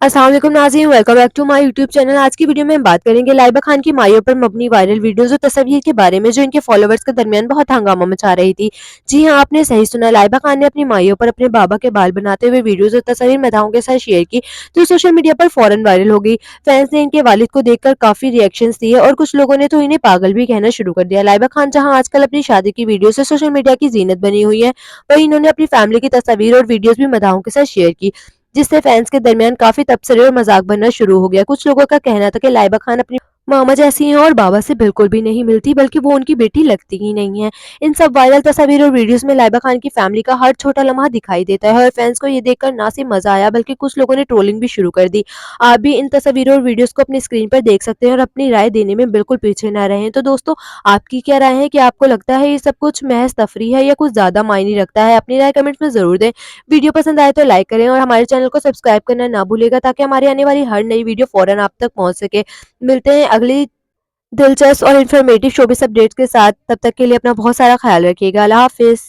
अस्सलाम वालेकुम नाज़रीन, welcome back to my YouTube channel. आज की वीडियो में हम बात करेंगे लाइबा खान की माइयों पर मबनी वायरल वीडियोज़ और तस्वीर के बारे में जो इनके फॉलोवर्स के दरमियान बहुत हंगामा मचा रही थी। जी हाँ, आपने सही सुना, लाइबा खान ने अपनी माइयों पर अपने बाबा के बाल बनाते हुए वीडियोज़ और तस्वीर मदाहों के साथ शेयर की, जो सोशल मीडिया पर फौरन वायरल हो गई। फैंस ने इनके वालिद को देखकर काफ़ी रिएक्शंस दिए और कुछ लोगों ने तो इन्हें पागल भी कहना शुरू कर दिया। लाइबा खान जहाँ आजकल अपनी शादी की वीडियो से सोशल मीडिया की जीनत बनी हुई है, वहीं इन्होंने अपनी फैमिली की तस्वीर और वीडियोज़ भी मदाहों के साथ शेयर की, जिससे फैंस के दरमियान काफ़ी तबसरे और मज़ाक बनना शुरू हो गया। कुछ लोगों का कहना था कि लाइबा खान अपनी मामा जैसी हैं और बाबा से बिल्कुल भी नहीं मिलती, बल्कि वो उनकी बेटी लगती ही नहीं है। इन सब वायरल तस्वीर और वीडियोज़ में लाइबा खान की फैमिली का हर छोटा लम्हा दिखाई देता है और फैंस को ये देखकर ना सिर्फ मज़ा आया, बल्कि कुछ लोगों ने ट्रोलिंग भी शुरू कर दी। आप भी इन तस्वीरों और वीडियोज़ को अपनी स्क्रीन पर देख सकते हैं और अपनी राय देने में बिल्कुल पीछे ना रहें। तो दोस्तों, आपकी क्या राय है कि आपको लगता है ये सब कुछ महज़ तफरीह है या कुछ ज़्यादा मायने रखता है? अपनी राय कमेंट्स में ज़रूर दें। वीडियो पसंद आए तो लाइक करें और हमारे चैनल को सब्सक्राइब करना ना भूलिएगा, ताकि हमारी आने वाली हर नई वीडियो फौरन आप तक पहुंच सके। मिलते हैं अगली दिलचस्प और इन्फॉर्मेटिव शोबिस अपडेट्स के साथ। तब तक के लिए अपना बहुत सारा ख्याल रखिएगा। अल्लाह हाफिज़।